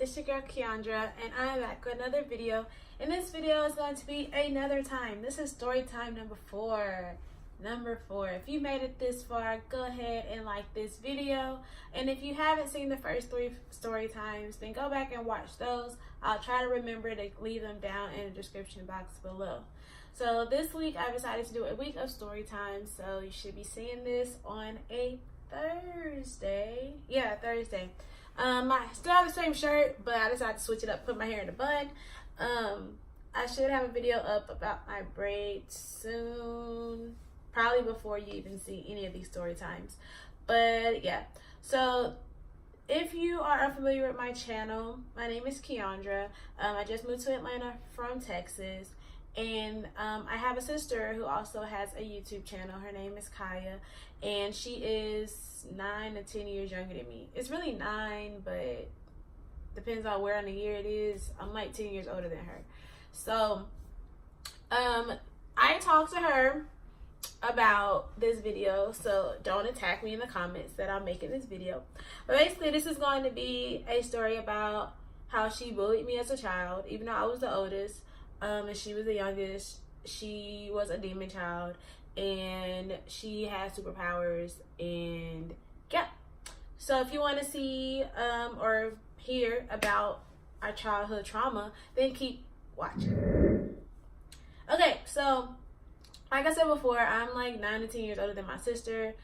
it's your girl Keandra, and I'm back with another video. And this video is going to be another time. This is story time number 4. If you made it this far, go ahead and like this video. And if you haven't seen the first 3 story times, then go back and watch those. I'll try to remember to leave them down in the description box below. So this week I decided to do a week of story time. So you should be seeing this on a Thursday. Yeah, Thursday. I still have the same shirt, but I decided to switch it up, put my hair in a bun. I should have a video up about my braids soon, probably before you even see any of these story times. But yeah, so if you are unfamiliar with my channel, my name is Keandra. I just moved to Atlanta from Texas. And I have a sister who also has a YouTube channel. Her name is Kaya, and she is 9 to 10 years younger than me. It's really 9, but depends on where in the year it is. I'm like 10 years older than her. So I talked to her about this video, so don't attack me in the comments that I'm making this video. But basically, this is going to be a story about how she bullied me as a child, even though I was the oldest. And she was the youngest. She was a demon child, and she had superpowers. And yeah, so if you want to see or hear about our childhood trauma, then keep watching. Okay, so like I said before, I'm like 9 to 10 years older than my sister.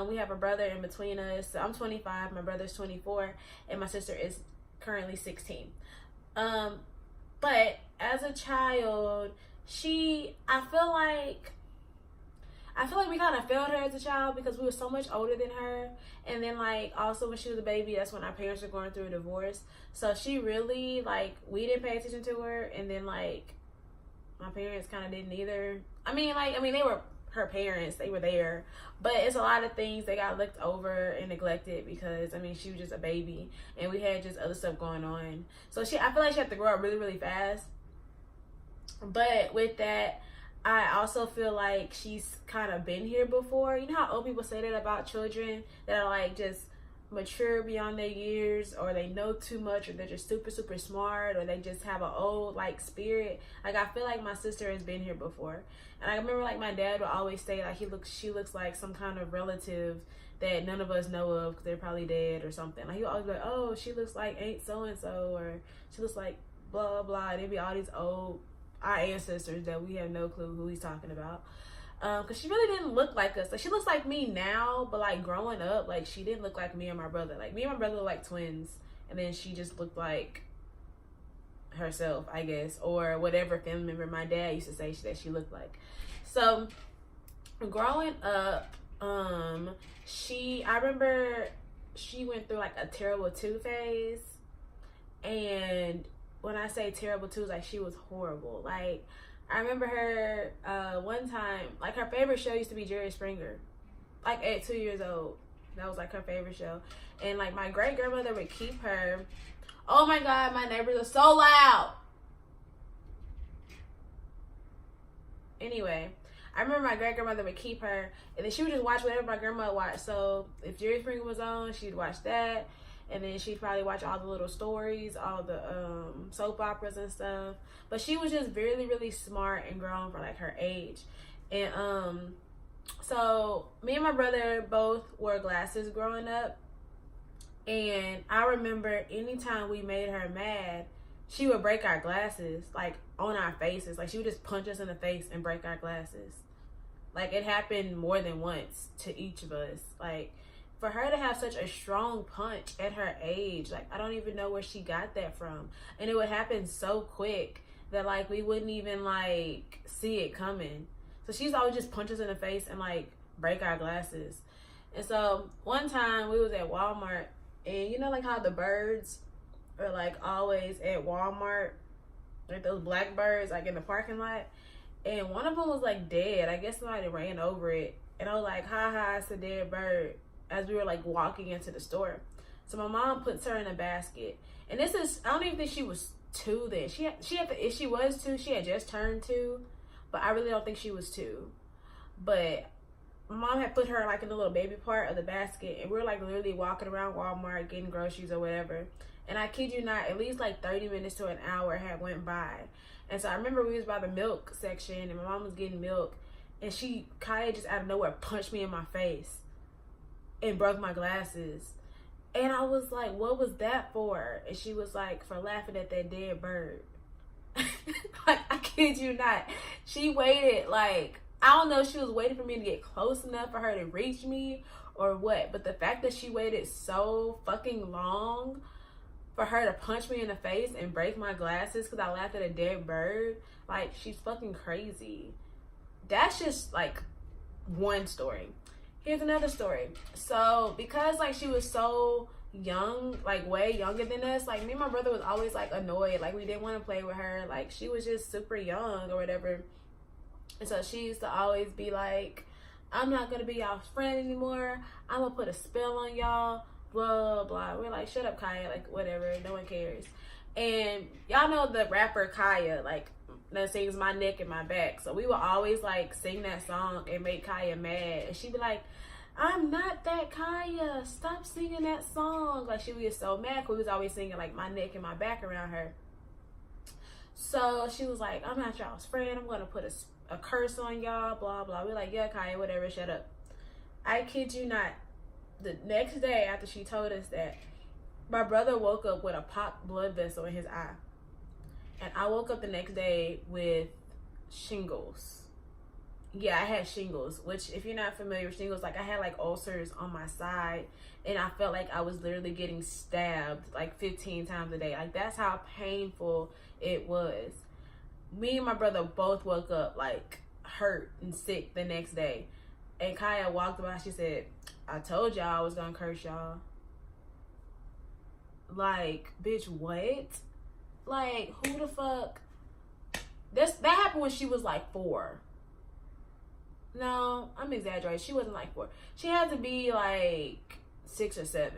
We have a brother in between us. So I'm 25, my brother's 24, and my sister is currently 16. But as a child, I feel like we kind of failed her as a child because we were so much older than her. And then like also when she was a baby, that's when our parents were going through a divorce. So she really, like, we didn't pay attention to her, and then like my parents kind of didn't either. I mean they were her parents, they were there, but it's a lot of things that got looked over and neglected because she was just a baby and we had just other stuff going on. So I feel like she had to grow up really, really fast. But with that, I also feel like she's kind of been here before. You know how old people say that about children that are like just mature beyond their years, or they know too much, or they're just super, super smart, or they just have an old like spirit. Like I feel like my sister has been here before. And I remember like my dad would always say like she looks like some kind of relative that none of us know of because they're probably dead or something. Like he would always be like, oh, she looks like Aunt so and so, or she looks like blah blah blah. And there'd be all these old our ancestors that we have no clue who he's talking about. Because she really didn't look like us. Like she looks like me now, but like growing up, like she didn't look like me and my brother. Like me and my brother were like twins, and then she just looked like herself, I guess, or whatever family member my dad used to say that she looked like. So growing up, I remember she went through like a terrible 2 phase. And when I say terrible 2, it's like she was horrible. Like I remember her one time, like her favorite show used to be Jerry Springer. Like at 2 years old, that was like her favorite show. And like my great grandmother would keep her. Oh my God, my neighbors are so loud. Anyway, I remember my great grandmother would keep her, and then she would just watch whatever my grandma watched. So if Jerry Springer was on, she'd watch that. And then she'd probably watch all the little stories, all the soap operas and stuff. But she was just really, really smart and grown for like her age. And so me and my brother both wore glasses growing up. And I remember anytime we made her mad, she would break our glasses, like on our faces. Like she would just punch us in the face and break our glasses. Like it happened more than once to each of us. Like for her to have such a strong punch at her age, like I don't even know where she got that from. And it would happen so quick that like we wouldn't even like see it coming. So she's always just punch us in the face and like break our glasses. And so one time we was at Walmart, and you know like how the birds are like always at Walmart, like those black birds like in the parking lot, and one of them was like dead. I guess somebody ran over it, and I was like, ha ha, it's a dead bird, as we were like walking into the store. So my mom puts her in a basket, and this is, I don't even think she was 2 then. If she was 2, she had just turned 2, but I really don't think she was 2. But my mom had put her like in the little baby part of the basket, and we were like literally walking around Walmart getting groceries or whatever. And I kid you not, at least like 30 minutes to an hour had went by. And so I remember we was by the milk section, and my mom was getting milk, and Kaya just out of nowhere punched me in my face and broke my glasses. And I was like, what was that for? And she was like, for laughing at that dead bird. Like, I kid you not. She waited, like, I don't know if she was waiting for me to get close enough for her to reach me or what. But the fact that she waited so fucking long for her to punch me in the face and break my glasses because I laughed at a dead bird, like, she's fucking crazy. That's just, like, one story. Here's another story. So, because, like, she was so young, like, way younger than us, like, me and my brother was always, like, annoyed. Like, we didn't want to play with her. Like, she was just super young or whatever. And so she used to always be like, I'm not going to be y'all's friend anymore. I'm going to put a spell on y'all. Blah, blah. We're like, shut up, Kaya. Like, whatever. No one cares. And y'all know the rapper Kaya, like, that sings My Neck and My Back. So we would always, like, sing that song and make Kaya mad. And she'd be like, I'm not that Kaya. Stop singing that song. Like, she would get so mad because we was always singing, like, My Neck and My Back around her. So she was like, I'm not y'all's friend. I'm going to put a curse on y'all, blah, blah. We're like, yeah, Kaya, whatever, shut up. I kid you not. The next day after she told us that, my brother woke up with a popped blood vessel in his eye. And I woke up the next day with shingles. Yeah, I had shingles, which if you're not familiar with shingles, like I had like ulcers on my side, and I felt like I was literally getting stabbed like 15 times a day. Like, that's how painful it was. Me and my brother both woke up like hurt and sick the next day. And Kaya walked by, she said, I told y'all I was gonna curse y'all. Like, bitch, what? Like, who the fuck? That happened when she was like 4. No, I'm exaggerating. She wasn't like 4. She had to be like 6 or 7.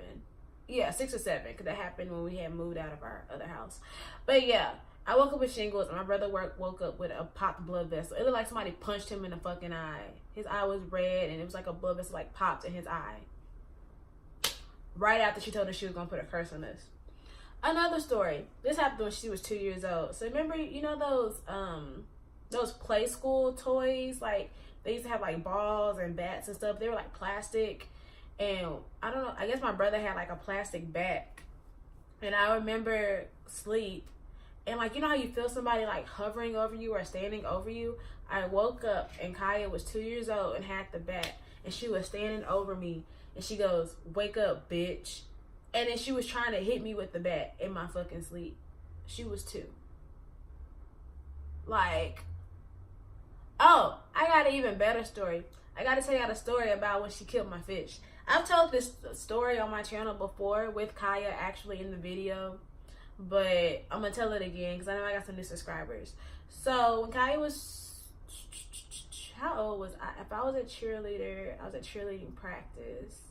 Yeah, 6 or 7, because that happened when we had moved out of our other house. But yeah, I woke up with shingles, and my brother woke up with a popped blood vessel. It looked like somebody punched him in the fucking eye. His eye was red, and it was like a blood vessel like popped in his eye. Right after she told us she was gonna put a curse on us. Another story. This happened when she was 2 years old. So remember, you know those play school toys? Like, they used to have like balls and bats and stuff. They were like plastic. And I don't know, I guess my brother had like a plastic bat. And I remember sleep. And like, you know how you feel somebody like hovering over you or standing over you? I woke up and Kaya was 2 years old and had the bat. And she was standing over me. And she goes, wake up, bitch. And then she was trying to hit me with the bat in my fucking sleep. She was 2. Like, oh, I got an even better story. I got to tell y'all the story about when she killed my fish. I've told this story on my channel before with Kaya actually in the video. But I'm going to tell it again because I know I got some new subscribers. So when Kaya was, how old was I? If I was a cheerleader, I was at cheerleading practice.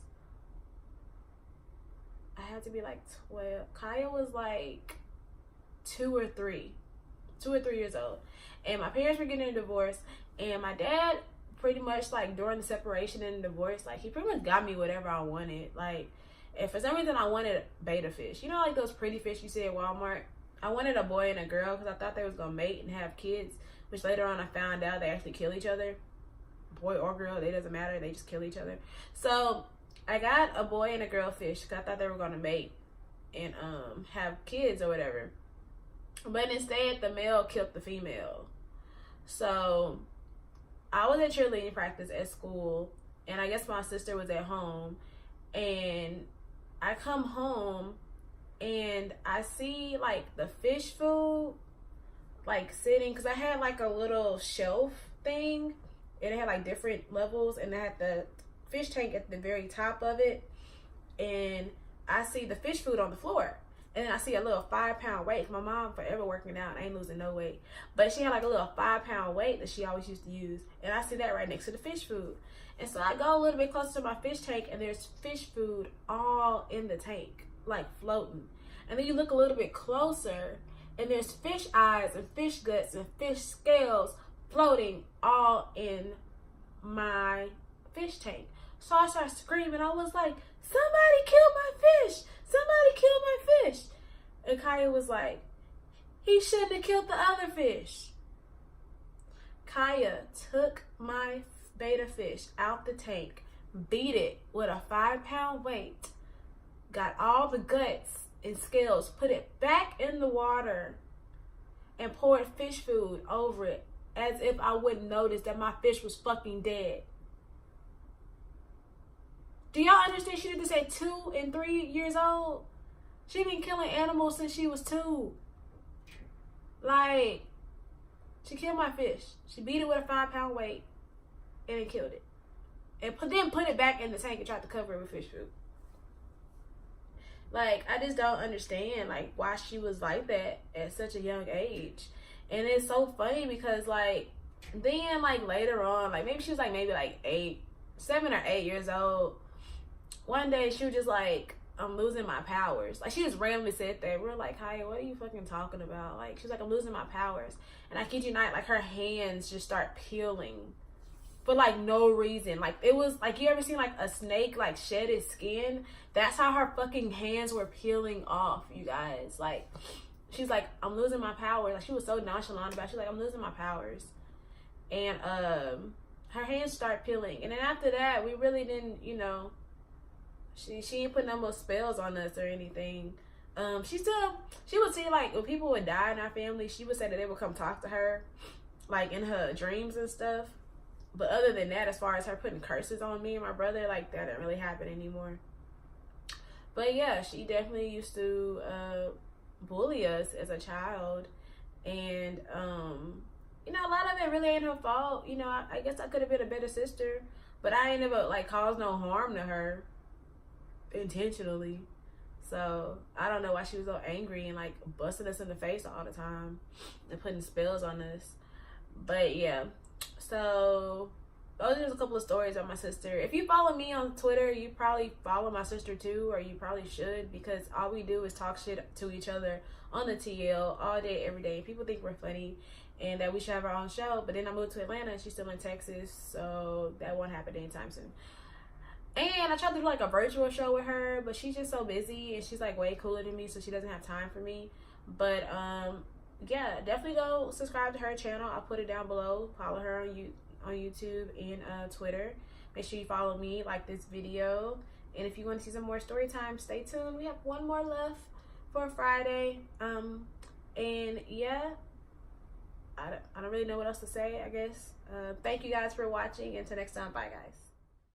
I had to be like 12. Kaya was like 2 or 3 years old. And my parents were getting a divorce. And my dad pretty much like during the separation and the divorce, like he pretty much got me whatever I wanted. Like, if for some reason I wanted betta fish, you know, like those pretty fish you see at Walmart. I wanted a boy and a girl because I thought they was gonna mate and have kids, which later on I found out they actually kill each other. Boy or girl, it doesn't matter, they just kill each other. So I got a boy and a girl fish because I thought they were gonna mate and have kids or whatever. But instead the male killed the female. So I was at cheerleading practice at school, and I guess my sister was at home, and I come home and I see like the fish food like sitting, because I had like a little shelf thing and it had like different levels, and I had the fish tank at the very top of it, and I see the fish food on the floor. And then I see a little 5-pound weight. My mom forever working out, ain't losing no weight. But she had like a little 5-pound weight that she always used to use. And I see that right next to the fish food. And so I go a little bit closer to my fish tank, and there's fish food all in the tank, like floating. And then you look a little bit closer, and there's fish eyes and fish guts and fish scales floating all in my fish tank. So I started screaming. I was like, somebody killed my fish. Somebody killed my fish. And Kaya was like, he shouldn't have killed the other fish. Kaya took my betta fish out the tank, beat it with a 5-pound weight, got all the guts and scales, put it back in the water, and poured fish food over it as if I wouldn't notice that my fish was fucking dead. Do y'all understand? She did this at 2 and 3 years old. She been killing animals since she was 2. Like, she killed my fish. She beat it with a 5-pound weight and then killed it. And then put it back in the tank and tried to cover it with fish food. Like, I just don't understand, like, why she was like that at such a young age. And it's so funny because, like, then, like, later on, like, maybe she was, like, maybe, like, 7 or 8 years old. One day, she was just, like, I'm losing my powers. Like, she just randomly said that. We're like, Kaya, what are you fucking talking about? Like, she's like, I'm losing my powers. And I kid you not, like, her hands just start peeling for, like, no reason. Like, it was, like, you ever seen, like, a snake, like, shed its skin? That's how her fucking hands were peeling off, you guys. Like, she's like, I'm losing my powers. Like, she was so nonchalant about it. She's like, I'm losing my powers. And, her hands start peeling. And then after that, we really didn't, you know, she ain't put no more spells on us or anything. She would see, like, when people would die in our family, she would say that they would come talk to her, like, in her dreams and stuff. But other than that, as far as her putting curses on me and my brother, like, that didn't really happen anymore. But yeah, she definitely used to bully us as a child. And, you know, a lot of it really ain't her fault. You know, I guess I could have been a better sister. But I ain't never, like, caused no harm to her intentionally. So I don't know why she was so angry and, like, busting us in the face all the time and putting spells on us. But yeah, so those are just a couple of stories on my sister. If you follow me on Twitter, you probably follow my sister too, or you probably should, because all we do is talk shit to each other on the TL all day, every day. People think we're funny and that we should have our own show, but then I moved to Atlanta and she's still in Texas, so that won't happen anytime soon. And I tried to do, like, a virtual show with her, but she's just so busy and she's, like, way cooler than me, so she doesn't have time for me. But yeah, definitely go subscribe to her channel. I'll put it down below. Follow her on YouTube and Twitter. Make sure you follow me, like this video. And if you want to see some more story time, stay tuned. We have one more left for Friday. And yeah, I don't really know what else to say, I guess. Thank you guys for watching. Until next time, bye guys.